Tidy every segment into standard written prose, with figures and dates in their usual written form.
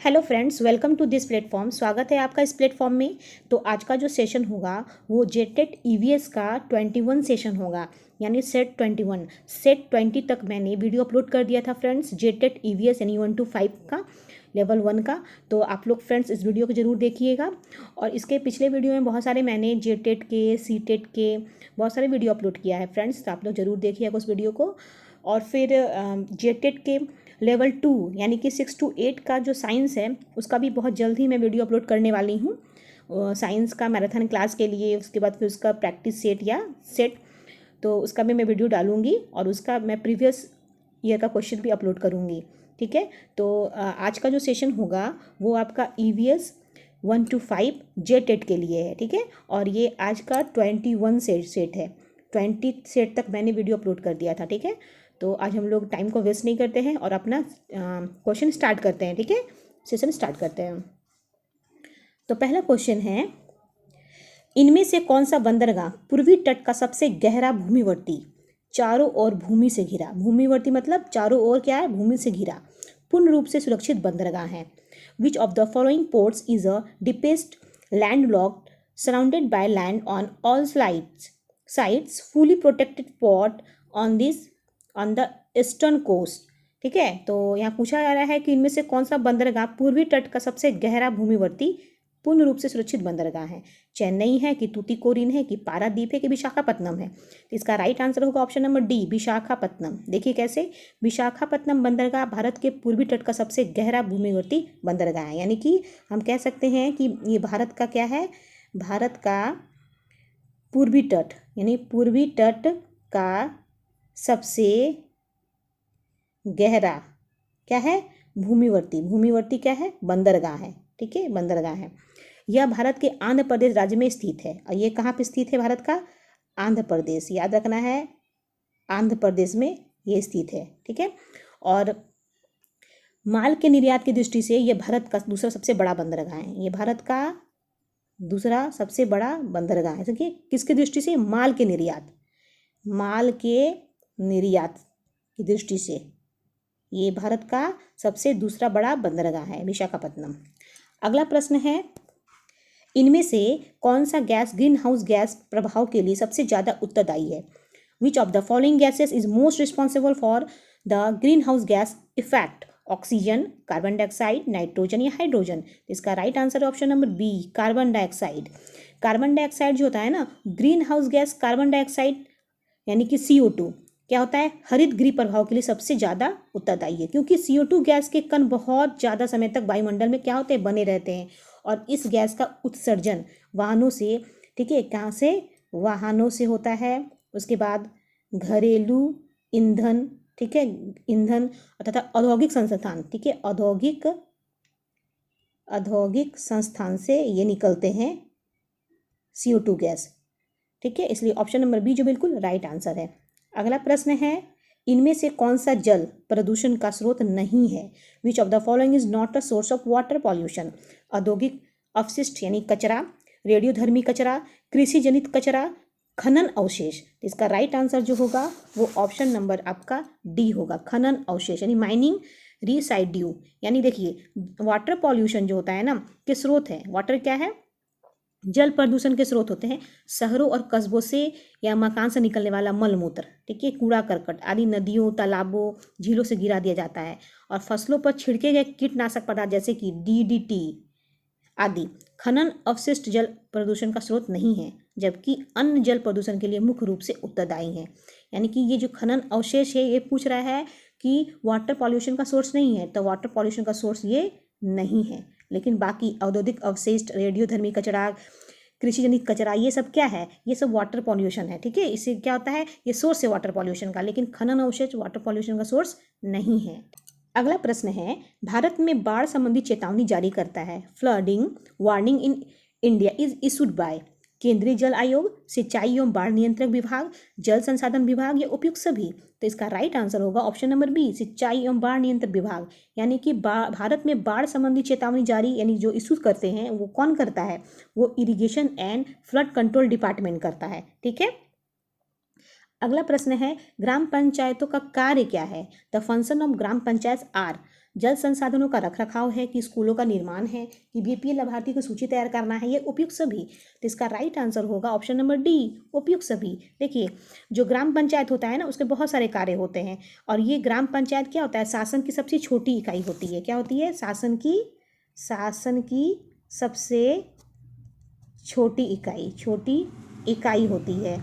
Hello friends, welcome to this platform. स्वागत है आपका इस प्लेटफॉर्म में। तो आज का जो सेशन होगा वो जेटेट ईवीएस का 21 सेशन होगा, यानी सेट 21। सेट 20 तक मैंने वीडियो अपलोड कर दिया था फ्रेंड्स, जेटेट ईवीएस यानी 1 to 5 का, लेवल 1 का। तो आप लोग फ्रेंड्स इस वीडियो को ज़रूर देखिएगा। और इसके पिछले वीडियो में बहुत सारे मैंने जेटेट के, सीटेट के बहुत सारे वीडियो अपलोड किया है फ्रेंड्स, तो आप लोग ज़रूर देखिएगा उस वीडियो को। और फिर जेटेट के लेवल 2 यानी कि 6 to 8 का जो साइंस है उसका भी बहुत जल्द ही मैं वीडियो अपलोड करने वाली हूँ, साइंस का मैराथन क्लास के लिए। उसके बाद फिर उसका प्रैक्टिस सेट या सेट, तो उसका भी मैं वीडियो डालूंगी और उसका मैं प्रीवियस ईयर का क्वेश्चन भी अपलोड करूँगी। ठीक है, तो आज का जो सेशन होगा वो आपका ईवीएस 1 to 5 जेटेट के लिए है। ठीक है, और ये आज का 21 सेट है। 20 सेट तक मैंने वीडियो अपलोड कर दिया था। ठीक है, तो आज हम लोग टाइम को वेस्ट नहीं करते हैं और अपना क्वेश्चन स्टार्ट करते हैं। ठीक है, सेशन स्टार्ट करते हैं। तो पहला क्वेश्चन है, इनमें से कौन सा बंदरगाह पूर्वी तट का सबसे गहरा भूमिवर्ती, चारों ओर भूमि से घिरा, भूमिवर्ती मतलब चारों ओर क्या है, भूमि से घिरा, पूर्ण रूप से सुरक्षित बंदरगाह है? Which of the following ports is a deepest land locked surrounded by land on all sides fully protected port on the eastern coast? ठीक है, तो यहाँ पूछा जा रहा है कि इनमें से कौन सा बंदरगाह पूर्वी तट का सबसे गहरा भूमिवर्ती पूर्ण रूप से सुरक्षित बंदरगाह है? चेन्नई है कि तूतीकोरिन है कि पारादीप है कि विशाखापत्तनम है? तो इसका राइट आंसर होगा ऑप्शन नंबर डी, विशाखापत्तनम। देखिए कैसे, विशाखापत्तनम बंदरगाह भारत के पूर्वी तट का सबसे गहरा भूमिवर्ती बंदरगाह है। यानी कि हम कह सकते हैं कि ये भारत का क्या है, भारत का पूर्वी तट यानी पूर्वी तट का सबसे गहरा क्या है, भूमिवर्ती क्या है, बंदरगाह है। ठीक है, बंदरगाह है। यह भारत के आंध्र प्रदेश राज्य में स्थित है। और ये कहाँ पे स्थित है भारत का, आंध्र प्रदेश, याद रखना है, आंध्र प्रदेश में ये स्थित है। ठीक है, और माल के निर्यात की दृष्टि से यह भारत का दूसरा सबसे बड़ा बंदरगाह है। ये भारत का दूसरा सबसे बड़ा बंदरगाह है। देखिए किसकी दृष्टि से, माल के निर्यात की दृष्टि से ये भारत का सबसे दूसरा बड़ा बंदरगाह है, विशाखापत्तनम। अगला प्रश्न है, इनमें से कौन सा गैस ग्रीन हाउस गैस प्रभाव के लिए सबसे ज़्यादा उत्तरदायी है? Which of the following gases is most responsible for the greenhouse gas effect? Oxygen, carbon dioxide, nitrogen या हाइड्रोजन? इसका राइट आंसर है option number B, carbon dioxide. Carbon dioxide जो होता है ना, greenhouse gas carbon dioxide यानी कि CO2 क्या होता है, हरित गृह प्रभाव के लिए सबसे ज़्यादा उत्तरदायी है, क्योंकि CO2 गैस के कण बहुत ज़्यादा समय तक वायुमंडल में क्या होते हैं, बने रहते हैं। और इस गैस का उत्सर्जन वाहनों से, ठीक है, कहाँ से, वाहनों से होता है। उसके बाद घरेलू ईंधन, ठीक है, ईंधन तथा औद्योगिक संस्थान, ठीक है, औद्योगिक संस्थान से ये निकलते हैं CO2 गैस। ठीक है, इसलिए ऑप्शन नंबर बी जो बिल्कुल राइट आंसर है। अगला प्रश्न है, इनमें से कौन सा जल प्रदूषण का स्रोत नहीं है? Which of the following is not a source of water pollution? औद्योगिक अपशिष्ट यानी कचरा, रेडियोधर्मी कचरा, कृषि जनित कचरा, खनन अवशेष? इसका राइट आंसर जो होगा वो ऑप्शन नंबर आपका डी होगा, खनन अवशेष यानी माइनिंग रिसाइड्यू। यानी देखिए वाटर पॉल्यूशन जो होता है ना, के स्रोत है, वाटर क्या है, जल प्रदूषण के स्रोत होते हैं शहरों और कस्बों से या मकान से निकलने वाला मलमूत्र, ठीक है, कूड़ा करकट आदि नदियों, तालाबों, झीलों से गिरा दिया जाता है। और फसलों पर छिड़के गए कीटनाशक पदार्थ जैसे कि DDT आदि। खनन अवशिष्ट जल प्रदूषण का स्रोत नहीं है, जबकि अन्य जल प्रदूषण के लिए मुख्य रूप से उत्तरदायी हैं। यानी कि ये जो खनन अवशेष है ये पूछ रहा है कि वाटर पॉल्यूशन का सोर्स नहीं है, तो वाटर पॉल्यूशन का सोर्स ये नहीं है। लेकिन बाकी औद्योगिक अवशिष्ट, रेडियोधर्मी कचरा, कृषि जनित कचरा, ये सब क्या है, ये सब वाटर पॉल्यूशन है। ठीक है, इससे क्या होता है, ये सोर्स है वाटर पॉल्यूशन का, लेकिन खनन अवशेष वाटर पॉल्यूशन का सोर्स नहीं है। अगला प्रश्न है, भारत में बाढ़ संबंधी चेतावनी जारी करता है, flooding warning in India is issued by? केंद्रीय जल आयोग, सिंचाई एवं बाढ़ नियंत्रण विभाग, जल संसाधन विभाग या उपयुक्त सभी? तो इसका राइट आंसर होगा ऑप्शन नंबर बी, सिंचाई एवं बाढ़ नियंत्रण विभाग। यानी कि भारत में बाढ़ संबंधी चेतावनी जारी यानी जो इशू करते हैं वो कौन करता है, वो irrigation and flood control department करता है। ठीक है, अगला प्रश्न है, ग्राम पंचायतों का कार्य क्या है? The function of gram panchayat are जल संसाधनों का रखरखाव है, कि स्कूलों का निर्माण है, कि बीपीएल लाभार्थी की सूची तैयार करना है, ये उपयुक्त सभी। तो इसका राइट आंसर होगा ऑप्शन नंबर डी, उपयुक्त सभी। देखिए, जो ग्राम पंचायत होता है ना, उसके बहुत सारे कार्य होते हैं, और ये ग्राम पंचायत क्या होता है, शासन की सबसे छोटी इकाई होती है। क्या होती है? शासन की सबसे छोटी इकाई होती है।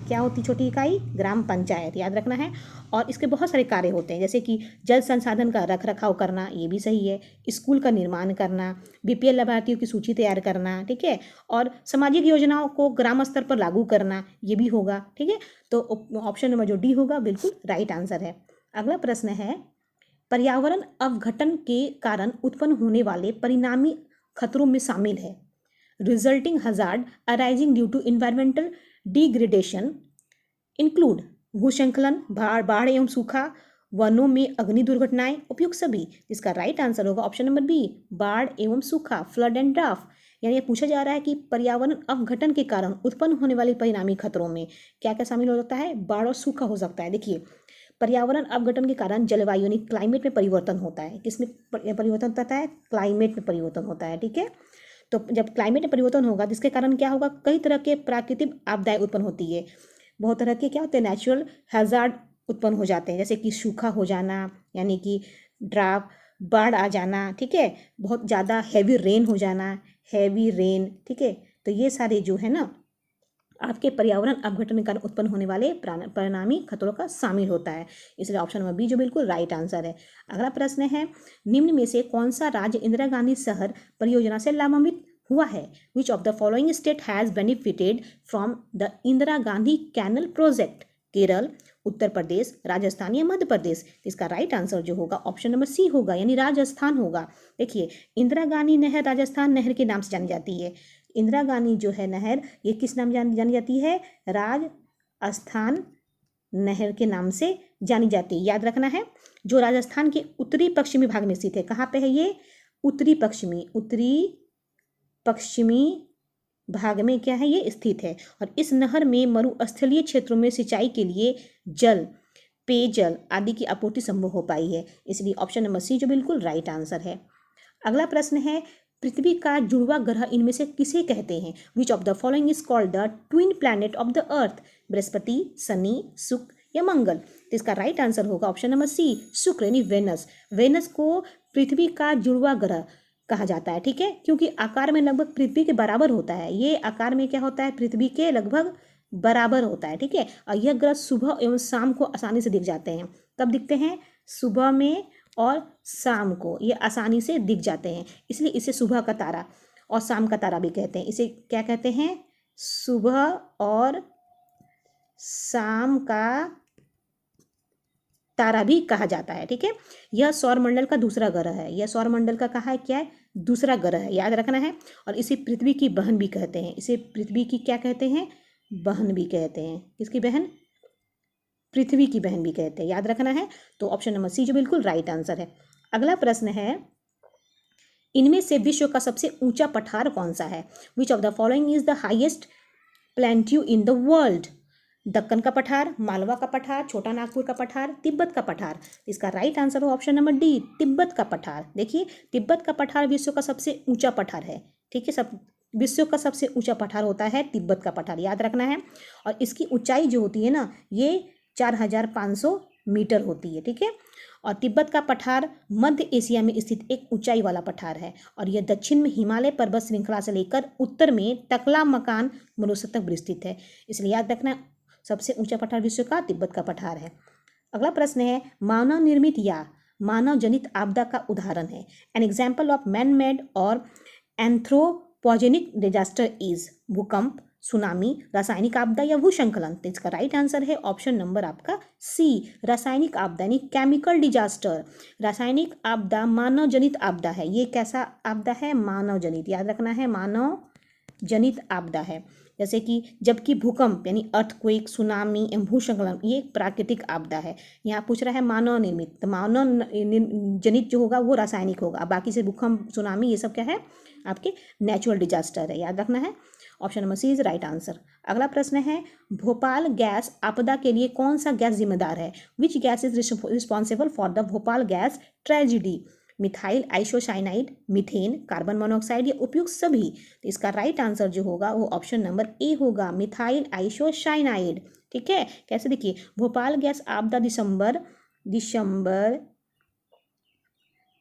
क्या होती छोटी इकाई? ग्राम पंचायत, याद रखना है। और इसके बहुत सारे कार्य होते हैं, जैसे कि जल संसाधन का रख रखाव करना, ये भी सही है, स्कूल का निर्माण करना, बीपीएल लाभार्थियों की सूची तैयार करना, ठीक है, और सामाजिक योजनाओं को ग्राम स्तर पर लागू करना, ये भी होगा, ठीक है। तो ऑप्शन नंबर जो डी होगा बिल्कुल राइट आंसर है। अगला प्रश्न है, पर्यावरण अवघटन के कारण उत्पन्न होने वाले परिणामी खतरों में शामिल है resulting hazard arising due to environmental degradation include भूस्खलन, बाढ़ एवं सूखा, वनों में अग्नि दुर्घटनाएं, उपयुक्त सभी। इसका राइट आंसर होगा ऑप्शन नंबर बी, बाढ़ एवं सूखा, फ्लड एंड ड्राफ्ट। यानी ये पूछा जा रहा है कि पर्यावरण अवघटन के कारण उत्पन्न होने वाले परिणामी खतरों में क्या क्या शामिल हो सकता है? बाढ़ और सूखा हो सकता है। देखिए, पर्यावरण अवघटन के कारण जलवायु यानी क्लाइमेट में परिवर्तन होता है। किसमें परिवर्तन होता है? क्लाइमेट में परिवर्तन होता है, ठीक है। तो जब क्लाइमेट में परिवर्तन होगा, जिसके कारण क्या होगा? कई तरह के प्राकृतिक आपदाएं उत्पन्न होती है। बहुत तरह के क्या होते हैं? नेचुरल हैजार्ड उत्पन्न हो जाते हैं, जैसे कि सूखा हो जाना, यानी कि ड्राफ्ट, बाढ़ आ जाना, ठीक है, बहुत ज़्यादा हैवी रेन हो जाना, ठीक है। तो ये सारे जो है ना, आपके पर्यावरण अवघटन के कारण उत्पन्न होने वाले परिणामी खतरों का शामिल होता है। इसलिए ऑप्शन नंबर बी जो बिल्कुल राइट आंसर है। अगला प्रश्न है, निम्न में से कौन सा राज्य इंदिरा गांधी शहर परियोजना से लाभान्वित हुआ है? Which of the following state has benefited from the Indira Gandhi canal project? Kerala, Uttar Pradesh, Rajasthan या मध्य प्रदेश? इसका राइट आंसर जो होगा ऑप्शन नंबर सी होगा, यानी राजस्थान होगा। देखिए, इंदिरा गांधी नहर राजस्थान नहर के नाम से जानी जाती है। इंदिरा गांधी जो है नहर, ये किस नाम जानी जाती है? राजस्थान नहर के नाम से जानी जाती है, याद रखना है। जो राजस्थान के उत्तरी पश्चिमी भाग में स्थित है। कहाँ पे है ये? उत्तरी पश्चिमी भाग में क्या है? ये स्थित है। और इस नहर में मरुस्थलीय क्षेत्रों में सिंचाई के लिए जल, पेयजल आदि की आपूर्ति संभव हो पाई है। इसलिए ऑप्शन नंबर सी जो बिल्कुल राइट आंसर है। अगला प्रश्न है, पृथ्वी का जुड़वा ग्रह इनमें से किसे कहते हैं? विच of the following is called the twin planet of the earth? Brihaspati, Shani, शुक्र या मंगल? तो इसका राइट आंसर होगा ऑप्शन नंबर सी, शुक्र यानी वेनस। वेनस को पृथ्वी का जुड़वा ग्रह कहा जाता है, ठीक है, क्योंकि आकार में लगभग पृथ्वी के बराबर होता है। ये आकार में क्या होता है? पृथ्वी के लगभग बराबर होता है, ठीक है। और यह ग्रह सुबह एवं शाम को आसानी से दिख जाते हैं। कब दिखते हैं? सुबह में और शाम को ये आसानी से दिख जाते हैं, इसलिए इसे सुबह का तारा और शाम का तारा भी कहते हैं। इसे क्या कहते हैं? सुबह और शाम का तारा भी कहा जाता है, ठीक है। यह सौरमंडल का दूसरा ग्रह है। यह सौरमंडल का कहा है क्या है? दूसरा ग्रह है, याद रखना है। और इसे पृथ्वी की बहन भी कहते हैं। इसे पृथ्वी की क्या कहते हैं? बहन भी कहते हैं। किसकी बहन? पृथ्वी की बहन भी कहते हैं, याद रखना है। तो ऑप्शन नंबर सी जो बिल्कुल राइट आंसर है। अगला प्रश्न है, इनमें से विश्व का सबसे ऊंचा पठार कौन सा है? Which of the following is the highest plateau in the world? Deccan का पठार, मालवा का पठार, छोटा नागपुर का पठार, तिब्बत का पठार? इसका राइट आंसर हो ऑप्शन नंबर डी, तिब्बत का पठार। देखिए, तिब्बत का पठार विश्व का सबसे ऊंचा पठार है, ठीक है। विश्व का सबसे ऊंचा पठार होता है तिब्बत का पठार, याद रखना है। और इसकी ऊंचाई जो होती है ना, ये 4500 मीटर होती है, ठीक है। और तिब्बत का पठार मध्य एशिया में स्थित एक ऊंचाई वाला पठार है, और यह दक्षिण में हिमालय पर्वत श्रृंखला से लेकर उत्तर में टकला-मकान मरुस्थल तक विस्तृत है। इसलिए याद रखना, सबसे ऊंचा पठार विश्व का तिब्बत का पठार है। अगला प्रश्न है, मानव निर्मित या मानव जनित आपदा का उदाहरण है? N example of man made और एंथ्रोपोजेनिक डिजास्टर इज? भूकंप, सुनामी, रासायनिक आपदा या भूस्खलन? तो इसका राइट आंसर है ऑप्शन नंबर आपका सी, रासायनिक आपदा यानी केमिकल डिजास्टर। रासायनिक आपदा मानव जनित आपदा है। ये कैसा आपदा है? मानव जनित, याद रखना है, मानव जनित आपदा है। जैसे कि जबकि भूकंप यानी अर्थक्वेक, सुनामी एवं भूस्खलन ये एक प्राकृतिक आपदा है। यहाँ पूछ रहा है मानव निर्मित, तो जनित जो होगा वो रासायनिक होगा। बाकी से भूकंप, सुनामी ये सब क्या है, आपके नेचुरल डिजास्टर है, याद रखना है। Option number C is right answer. अगला प्रश्न है भोपाल गैस आपदा के लिए कौन सा गैस जिम्मेदार है? Which gas is responsible for the Bhopal gas tragedy? Methyl isocyanide, methane, carbon monoxide या उपयुक्त सभी? तो इसका राइट आंसर जो होगा वो ऑप्शन नंबर ए होगा, मिथाइल आइसोसाइनाइड। ठीक है, कैसे देखिए, भोपाल गैस आपदा दिसंबर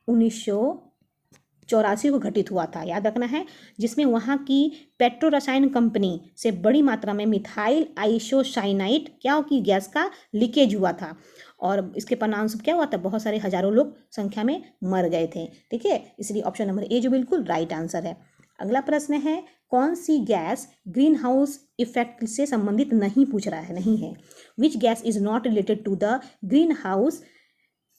1984 को घटित हुआ था, याद रखना है, जिसमें वहाँ की पेट्रो रसायन कंपनी से बड़ी मात्रा में मिथाइल आइसोसाइनाइड क्या की गैस का लीकेज हुआ था और इसके परिणामस्वरूप क्या हुआ था, बहुत सारे हजारों लोग संख्या में मर गए थे। ठीक है, इसलिए ऑप्शन नंबर ए जो बिल्कुल राइट आंसर है। अगला प्रश्न है कौन सी गैस ग्रीन हाउस इफेक्ट से संबंधित नहीं, पूछ रहा है, नहीं है। Which gas is not related to the greenhouse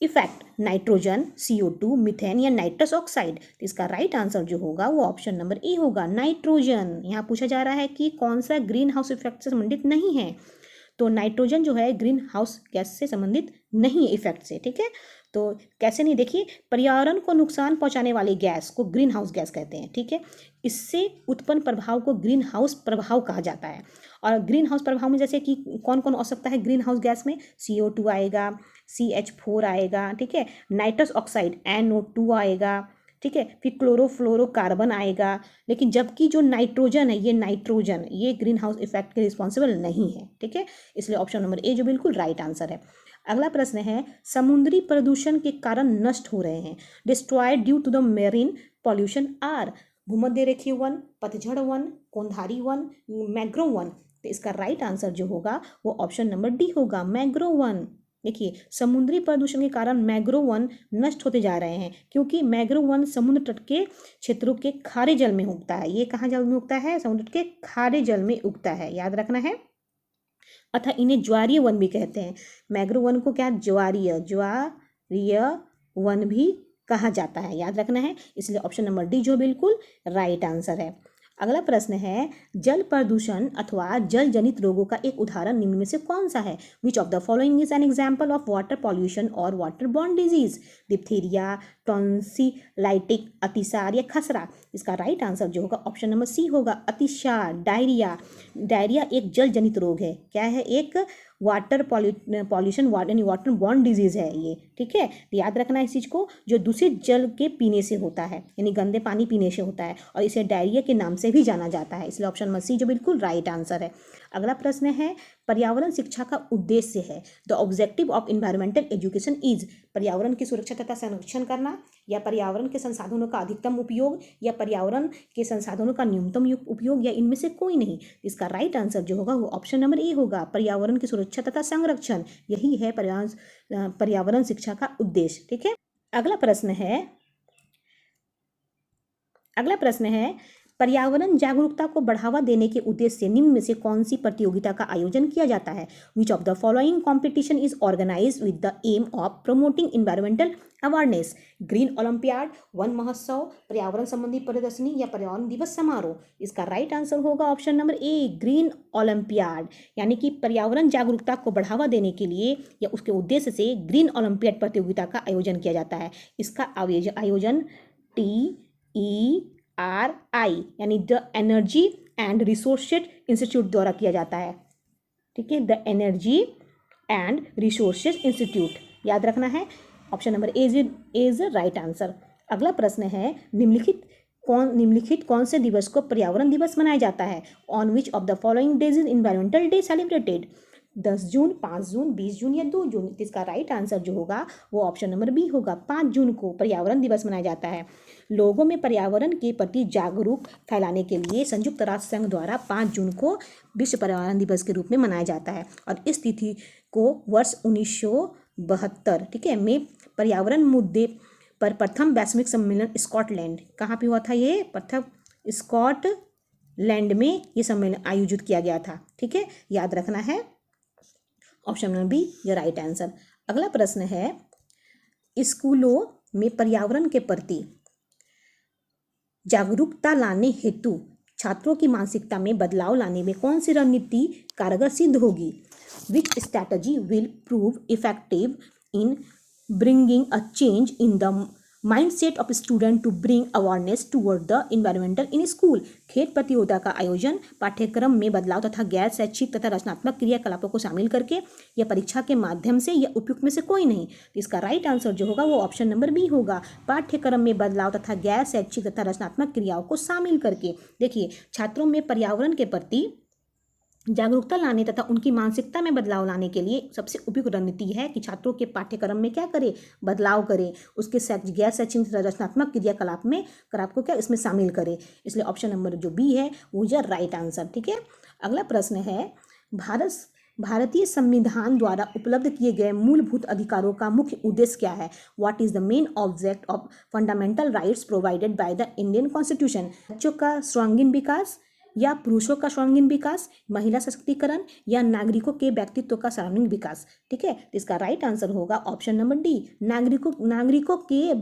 effect? Nitrogen, CO2, methane या नाइट्रस ऑक्साइड? तो इसका राइट आंसर जो होगा वो ऑप्शन नंबर ए होगा, नाइट्रोजन। यहाँ पूछा जा रहा है कि कौन सा ग्रीन हाउस इफेक्ट से संबंधित नहीं है, तो नाइट्रोजन जो है ग्रीन हाउस गैस से संबंधित नहीं है इफेक्ट से। ठीक है, तो कैसे नहीं, देखिए, पर्यावरण को नुकसान पहुंचाने वाली गैस को ग्रीन हाउस गैस कहते हैं। ठीक है, इससे उत्पन्न प्रभाव को ग्रीन हाउस प्रभाव कहा जाता है। और ग्रीन हाउस प्रभाव में जैसे कि कौन कौन हो सकता है ग्रीन हाउस गैस में? CO2 आएगा, CH4 आएगा, ठीक है, नाइट्रस ऑक्साइड NO2 आएगा, ठीक है, फिर क्लोरोफ्लोरोकार्बन आएगा। लेकिन जबकि जो नाइट्रोजन है, ये नाइट्रोजन ये ग्रीन हाउस इफेक्ट के रिस्पॉन्सिबल नहीं है। ठीक है, इसलिए ऑप्शन नंबर ए जो बिल्कुल राइट आंसर है। अगला प्रश्न है समुद्री प्रदूषण के कारण नष्ट हो रहे हैं, destroyed due to the marine pollution are? भूमध्य रेखीय वन, पतझड़ वन, कोंधारी वन, मैंग्रोव वन? तो इसका राइट आंसर जो होगा वो ऑप्शन नंबर डी होगा, मैंग्रोव वन। देखिए, समुद्री प्रदूषण के कारण मैंग्रोव वन नष्ट होते जा रहे हैं, क्योंकि मैंग्रोव वन समुद्र तट के क्षेत्रों के खारे जल में उगता है। ये कहाँ जल में उगता है? समुद्र के खारे जल में उगता है, याद रखना है। अतः इन्हें ज्वारीय वन भी कहते हैं। मैंग्रोव वन को क्या ज्वारीय वन भी कहा जाता है, याद रखना है। इसलिए ऑप्शन नंबर डी जो बिल्कुल राइट आंसर है। अगला प्रश्न है जल प्रदूषण अथवा जल जनित रोगों का एक उदाहरण निम्न में से कौन सा है? Which of the following is an example of water pollution और water borne disease? Diphtheria, tonsillitis, अतिसार या खसरा? इसका राइट आंसर जो होगा ऑप्शन नंबर सी होगा, अतिसार, डायरिया। डायरिया एक जल जनित रोग है, क्या है? एक वाटर पॉल्यूशन यानी वाटर बॉर्न डिजीज है ये। ठीक है, तो याद रखना इस चीज़ को, जो दूषित जल के पीने से होता है यानी गंदे पानी पीने से होता है, और इसे डायरिया के नाम से भी जाना जाता है। इसलिए ऑप्शन नंबर सी जो बिल्कुल राइट आंसर है। अगला प्रश्न है पर्यावरण शिक्षा का उद्देश्य है, the objective of environmental education is? पर्यावरण की सुरक्षा तथा संरक्षण करना, या पर्यावरण के संसाधनों का अधिकतम उपयोग, या पर्यावरण के संसाधनों का न्यूनतम उपयोग, या इनमें से कोई नहीं? इसका राइट आंसर जो होगा वो ऑप्शन नंबर ए होगा, पर्यावरण की सुरक्षा तथा संरक्षण। यही है पर्यावरण शिक्षा का उद्देश्य। ठीक है, अगला प्रश्न है पर्यावरण जागरूकता को बढ़ावा देने के उद्देश्य से निम्न में से कौन सी प्रतियोगिता का आयोजन किया जाता है? Which of the following competition is organised with the aim of promoting environmental awareness? Green Olympiad, Van Mahotsav, पर्यावरण संबंधी प्रदर्शनी, या पर्यावरण दिवस समारोह? इसका राइट आंसर होगा option number A, Green Olympiad. यानी कि पर्यावरण जागरूकता को बढ़ावा देने के लिए या उसके उद्देश्य से ग्रीन ओलंपियाड प्रतियोगिता का आयोजन किया जाता है। इसका आयोजन TERI यानी the energy and resources institute द्वारा किया जाता है। ठीक है, the energy and resources institute, याद रखना है। Option number A is right answer. अगला प्रश्न है निम्नलिखित कौन से दिवस को पर्यावरण दिवस मनाया जाता है? On which of the following days is environmental day celebrated? 10 जून, 5 जून, 20 जून या 2 जून? इसका राइट आंसर जो होगा वो ऑप्शन नंबर बी होगा, 5 जून को पर्यावरण दिवस मनाया जाता है। लोगों में पर्यावरण के प्रति जागरूक फैलाने के लिए संयुक्त राष्ट्र संघ द्वारा 5 जून को विश्व पर्यावरण दिवस के रूप में मनाया जाता है। और इस तिथि को वर्ष 1972 ठीक है में पर्यावरण मुद्दे पर प्रथम वैश्विक सम्मेलन स्कॉटलैंड, कहाँ पे हुआ था ये? प्रथम स्कॉटलैंड में ये सम्मेलन आयोजित किया गया था। ठीक है, याद रखना है। ऑप्शन नंबर बी ये राइट आंसर। अगला प्रश्न है स्कूलों में पर्यावरण के प्रति जागरूकता लाने हेतु छात्रों की मानसिकता में बदलाव लाने में कौन सी रणनीति कारगर सिद्ध होगी? Which strategy will prove effective in bringing a change in the mindset of student to bring awareness toward the environmental in school? खेल प्रतियोगिता का आयोजन, पाठ्यक्रम में बदलाव तथा गैर शैक्षिक तथा रचनात्मक क्रियाकलापों को शामिल करके, या परीक्षा के माध्यम से, या उपयुक्त में से कोई नहीं। तो इसका राइट आंसर जो होगा वो ऑप्शन नंबर बी होगा, पाठ्यक्रम में बदलाव तथा गैर शैक्षिक तथा रचनात्मक क्रियाओं को शामिल करके। देखिए, छात्रों में पर्यावरण के प्रति जागरूकता लाने तथा उनकी मानसिकता में बदलाव लाने के लिए सबसे उपयुक्त रणनीति है कि छात्रों के पाठ्यक्रम में क्या करें, बदलाव करें, उसके गैर शैक्षणिक रचनात्मक क्रियाकलाप में कलाप को क्या इसमें शामिल करें। इसलिए ऑप्शन नंबर जो बी है वो जो राइट आंसर। ठीक है, अगला प्रश्न है, भारतीय संविधान द्वारा उपलब्ध किए गए मूलभूत अधिकारों का मुख्य उद्देश्य क्या है? What is the main object of fundamental rights provided by the Indian constitution? बच्चों का सर्वांगीण विकास, या पुरुषों का सर्वांगीण विकास, महिला सशक्तिकरण, या नागरिकों के व्यक्तित्व का सर्वांगीण विकास? ठीक है, तो इसका राइट आंसर होगा ऑप्शन नंबर डी, नागरिकों के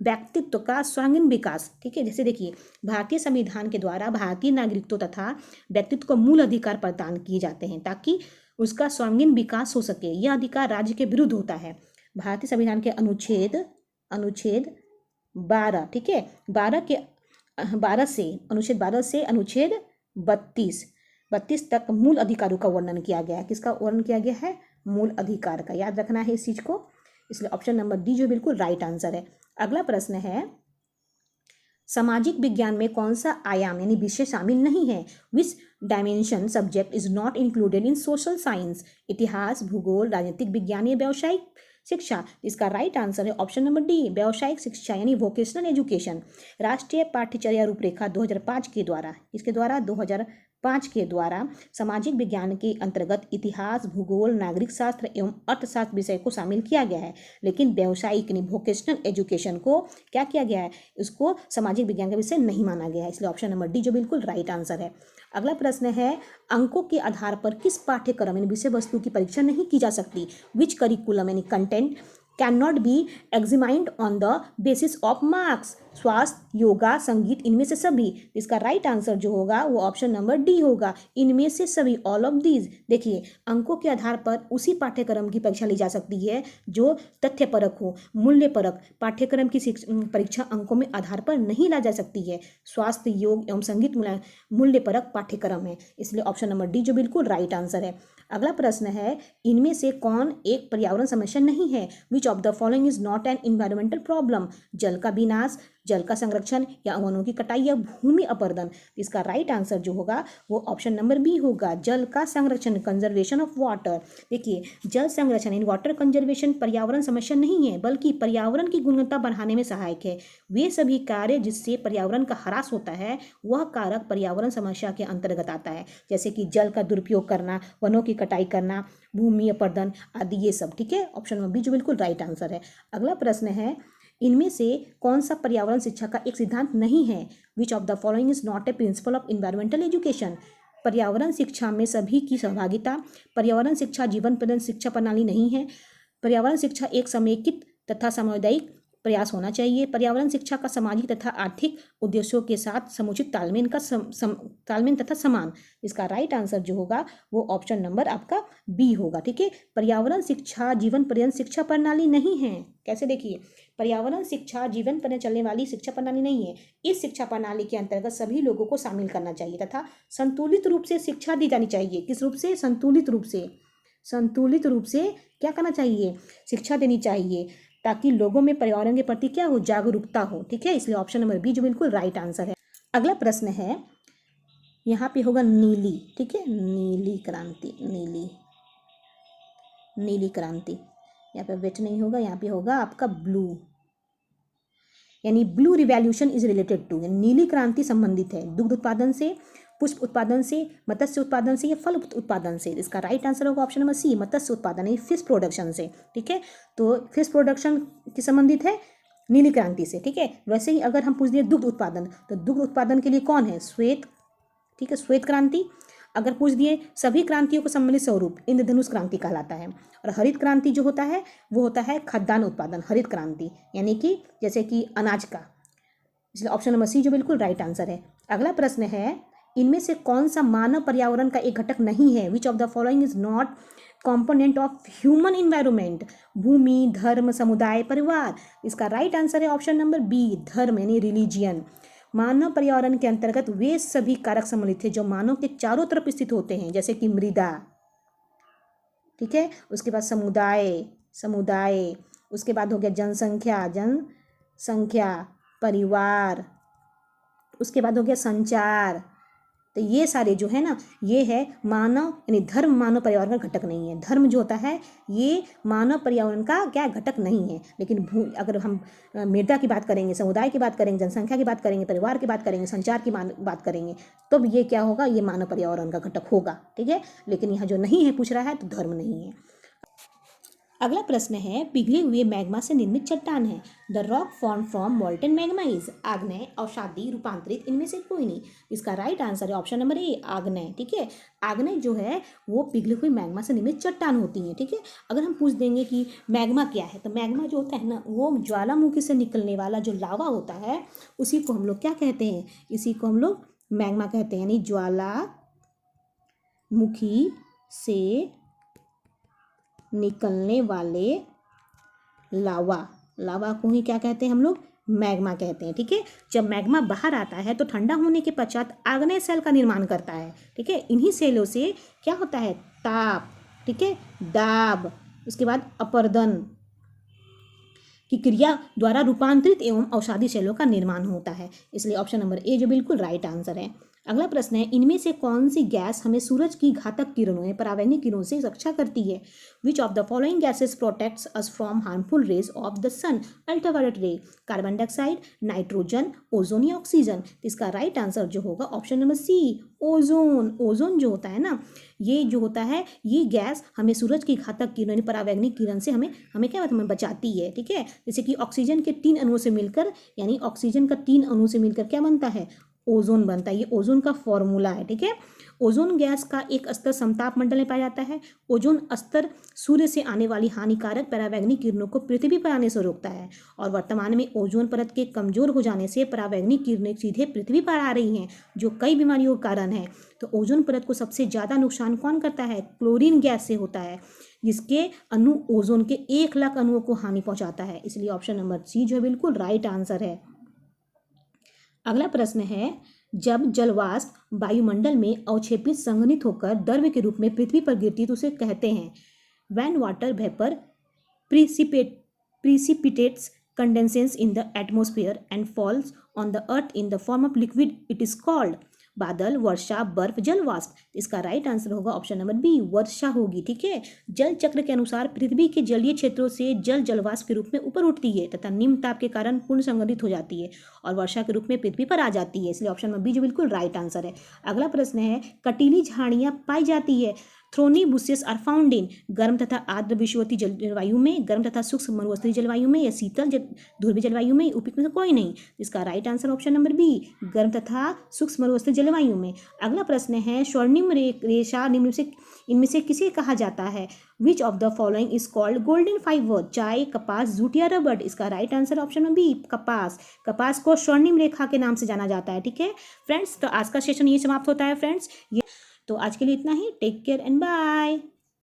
व्यक्तित्व का सर्वांगीण विकास। ठीक है, जैसे देखिए, भारतीय संविधान के द्वारा भारतीय नागरिकत्व तथा व्यक्तित्व को मूल अधिकार प्रदान किए जाते हैं ताकि उसका सर्वांगीण विकास हो सके। यह अधिकार राज्य के विरुद्ध होता है। भारतीय संविधान के अनुच्छेद 12, ठीक है, अनुच्छेद 12 से अनुच्छेद 32 तक मूल अधिकारों का वर्णन किया गया है। किसका वर्णन किया गया है? मूल अधिकार का। याद रखना है इस चीज को, इसलिए ऑप्शन नंबर डी जो बिल्कुल राइट आंसर है। अगला प्रश्न है, सामाजिक विज्ञान में कौन सा आयाम यानी विषय शामिल नहीं है? Which dimension subject is not included in social science? इतिहास, भूगोल, राजनीतिक विज्ञान या व्यावसायिक शिक्षा? इसका राइट आंसर है ऑप्शन नंबर डी, व्यावसायिक शिक्षा यानी वोकेशनल एजुकेशन। राष्ट्रीय पाठ्यचर्या रूपरेखा 2005 के द्वारा, इसके द्वारा 2005 के द्वारा सामाजिक विज्ञान के अंतर्गत इतिहास, भूगोल, नागरिक शास्त्र एवं अर्थशास्त्र विषय को शामिल किया गया है, लेकिन व्यावसायिक यानी वोकेशनल एजुकेशन को क्या किया गया है? इसको सामाजिक विज्ञान का विषय नहीं माना गया है, इसलिए ऑप्शन नंबर डी जो बिल्कुल राइट आंसर है। अगला प्रश्न है, अंकों के आधार पर किस पाठ्यक्रम यानी विषय वस्तु की परीक्षा नहीं की जा सकती? विच करिकुलम यानी content can not be examined on the basis of marks? स्वास्थ्य, योगा, संगीत, इनमें से सभी? इसका राइट आंसर जो होगा वो ऑप्शन नंबर डी होगा, इनमें से सभी, ऑल ऑफ दीज। देखिए, अंकों के आधार पर उसी पाठ्यक्रम की परीक्षा ली जा सकती है जो तथ्यपरक हो, मूल्यपरक। पाठ्यक्रम की परीक्षा अंकों में आधार पर नहीं ला जा सकती है। स्वास्थ्य, योग एवं संगीत मूल्यपरक पाठ्यक्रम है, इसलिए ऑप्शन नंबर डी जो बिल्कुल राइट आंसर है। अगला प्रश्न है, इनमें से कौन एक पर्यावरण समस्या नहीं है? Which of the following is not an environmental problem? जल का विनाश, जल का संरक्षण, या वनों की कटाई, या भूमि अपरदन? इसका राइट आंसर जो होगा वो ऑप्शन नंबर बी होगा, जल का संरक्षण, कंजर्वेशन ऑफ वाटर। देखिए, जल संरक्षण इन वाटर कंजर्वेशन पर्यावरण समस्या नहीं है, बल्कि पर्यावरण की गुणवत्ता बढ़ाने में सहायक है। वे सभी कार्य जिससे पर्यावरण का ह्रास होता है वह कारक पर्यावरण समस्या के अंतर्गत आता है, जैसे कि जल का दुरुपयोग करना, वनों की कटाई करना, भूमि अपरदन आदि, ये सब। ठीक है, ऑप्शन नंबर बी जो बिल्कुल राइट आंसर है। अगला प्रश्न है, इनमें से कौन सा पर्यावरण शिक्षा का एक सिद्धांत नहीं है? Which of the following is not a principle of environmental education? पर्यावरण शिक्षा में सभी की सहभागिता, पर्यावरण शिक्षा जीवन पर्यंत शिक्षा प्रणाली नहीं है, पर्यावरण शिक्षा एक समेकित तथा सामुदायिक प्रयास होना चाहिए, पर्यावरण शिक्षा का सामाजिक तथा आर्थिक उद्देश्यों के साथ समुचित तालमेल का तालमेल तथा समान। इसका राइट आंसर जो होगा वो ऑप्शन नंबर आपका बी होगा। ठीक है, पर्यावरण शिक्षा जीवन पर्यंत शिक्षा प्रणाली नहीं है। कैसे? देखिए, पर्यावरण शिक्षा जीवन पर्यंत चलने वाली शिक्षा प्रणाली नहीं है। इस शिक्षा प्रणाली के अंतर्गत सभी लोगों को शामिल करना चाहिए तथा संतुलित रूप से शिक्षा दी जानी चाहिए। किस रूप से? संतुलित रूप से क्या करना चाहिए? शिक्षा देनी चाहिए, ताकि लोगों में पर्यावरण के प्रति क्या हो? जागरूकता हो। ठीक है, इसलिए ऑप्शन नंबर बी जो बिल्कुल राइट आंसर है। अगला प्रश्न है, यहाँ पे होगा नीली। ठीक है, नीली क्रांति, नीली क्रांति। यहाँ पे वेट नहीं होगा, यहाँ पे होगा आपका ब्लू, यानी blue revolution is related to, नीली क्रांति संबंधित है दुग्ध उत्पादन से, पुष्प उत्पादन से, मत्स्य उत्पादन से, या फल उत्पादन से? इसका राइट आंसर होगा ऑप्शन नंबर सी, मत्स्य उत्पादन यानी फिश प्रोडक्शन से। ठीक है, तो फिश प्रोडक्शन की संबंधित है नीली क्रांति से। ठीक है, वैसे ही अगर हम पूछ दिए दुग्ध उत्पादन, तो दुग्ध उत्पादन के लिए कौन है? श्वेत। ठीक है, श्वेत क्रांति। अगर पूछ दिए सभी क्रांतियों को सम्मिलित स्वरूप, इंद्रधनुष क्रांति कहलाता है। और हरित क्रांति जो होता है वो होता है खाद्यान्न उत्पादन, हरित क्रांति, यानी कि जैसे कि अनाज का, इसलिए ऑप्शन नंबर सी जो बिल्कुल राइट आंसर है। अगला प्रश्न है, इनमें से कौन सा मानव पर्यावरण का एक घटक नहीं है? Which of the following is not component of human environment? भूमि, धर्म, समुदाय, परिवार। इसका राइट आंसर है ऑप्शन नंबर बी, धर्म यानी रिलीजियन। मानव पर्यावरण के अंतर्गत वे सभी कारक सम्मिलित थे जो मानव के चारों तरफ स्थित होते हैं, जैसे कि मृदा, ठीक है, उसके बाद समुदाय, उसके बाद हो गया जनसंख्या, परिवार, उसके बाद हो गया संचार। तो ये सारे जो है ना, ये है मानव यानी धर्म मानव पर्यावरण का घटक नहीं है। धर्म जो होता है ये मानव पर्यावरण का क्या घटक नहीं है। लेकिन अगर हम मृदा की बात करेंगे, समुदाय की बात करेंगे, जनसंख्या की बात करेंगे, परिवार की बात करेंगे, संचार की बात करेंगे, तो ये क्या होगा, ये मानव पर्यावरण का घटक होगा, ठीक है। लेकिन यहाँ जो नहीं है पूछ रहा है तो धर्म नहीं है। अगला प्रश्न है, पिघले हुए मैग्मा से निर्मित चट्टान है। The rock form from molten magma is आग्नेय, अवसादी, रूपांतरित, इनमें से कोई नहीं। इसका राइट आंसर है ऑप्शन नंबर ए, आग्नेय, ठीक है। आग्नेय जो है वो पिघले हुए मैग्मा से निर्मित चट्टान होती है, ठीक है। अगर हम पूछ देंगे कि मैग्मा क्या है, तो मैग्मा जो होता है ना, वो ज्वालामुखी से निकलने वाला जो लावा होता है उसी को हम लोग क्या कहते हैं, इसी को हम लोग मैग्मा कहते हैं, यानी ज्वालामुखी से निकलने वाले लावा को ही क्या कहते हैं हम लोग, मैग्मा कहते हैं, ठीक है। जब मैग्मा बाहर आता है तो ठंडा होने के पश्चात आग्नेय सेल का निर्माण करता है, ठीक है। इन्हीं सेलों से क्या होता है, ताप, ठीक है, दाब, उसके बाद अपर्दन की क्रिया द्वारा रूपांतरित एवं अवसादी सेलों का निर्माण होता है। इसलिए ऑप्शन नंबर ए जो बिल्कुल राइट आंसर है। अगला प्रश्न है, इनमें से कौन सी गैस हमें सूरज की घातक किरणों परावैंगिक किरणों से रक्षा करती है? Which of the following gases protects us from harmful rays of the sun? Ultraviolet ray, carbon dioxide, nitrogen, ozone या ऑक्सीजन। तो इसका राइट आंसर जो होगा option number C, ozone. Ozone जो होता है ना, ये जो होता है, ये गैस हमें सूरज की घातक किरण परावैंगिक किरण से हमें क्या बात हमें बचाती है, ठीक है। जैसे कि ऑक्सीजन के 3 अणुओं से मिलकर, यानी ऑक्सीजन का 3 अणु से मिलकर क्या बनता है, ओजोन बनता है। ये ओजोन का फॉर्मूला है, ठीक है। ओजोन गैस का एक स्तर समताप मंडल में पाया जाता है। ओजोन स्तर सूर्य से आने वाली हानिकारक परावैंगिक किरणों को पृथ्वी पर आने से रोकता है, और वर्तमान में ओजोन परत के कमजोर हो जाने से परावैंगिक किरणें सीधे पृथ्वी पर आ रही हैं, जो कई बीमारियों का कारण है। तो ओजोन परत को सबसे ज़्यादा नुकसान कौन करता है, क्लोरीन गैस से होता है, जिसके अणु ओजोन के 1 लाख अणुओं को हानि पहुंचाता है। इसलिए ऑप्शन नंबर सी जो है बिल्कुल राइट आंसर है। अगला प्रश्न है, जब जलवाष्प वायुमंडल में अवक्षेपित संघनित होकर द्रव्य के रूप में पृथ्वी पर गिरती है तो उसे कहते हैं, when water vapour precipitates condenses in the atmosphere and falls on the earth in the form of liquid, it is called बादल, वर्षा, बर्फ, जलवाष्प। इसका राइट आंसर होगा ऑप्शन नंबर बी, वर्षा होगी, ठीक है। जल चक्र के अनुसार पृथ्वी के जलीय क्षेत्रों से जलवाष्प के रूप में ऊपर उठती है तथा निम्न ताप के कारण पूर्ण संघनित हो जाती है और वर्षा के रूप में पृथ्वी पर आ जाती है। इसलिए ऑप्शन नंबर बी जो बिल्कुल राइट आंसर है। अगला प्रश्न है, कटीली झाड़ियाँ पाई जाती है। Thorny bushes are found in गर्म तथा आर्द्र विषुवतीय जलवायु में, गर्म तथा शुष्क मरुस्थलीय जलवायु में, या शीतल ध्रुवीय जलवायु में, उपयुक्त में से कोई नहीं। इसका right answer option number B, गर्म तथा शुष्क मरुस्थलीय जलवायु में। अगला प्रश्न है, स्वर्णिम रेशा निम्न से इनमें से किसे कहा जाता है? Which of the following is called golden fibre? चाय, कपास, जूट या रबड़? इसका right answer option number B, कपास। कपास को स्वर्णिम रेखा के नाम से जाना जाता है, ठीक है फ्रेंड्स। तो आज का सेशन ये समाप्त होता है फ्रेंड्स। तो आज के लिए इतना ही। Take care and bye.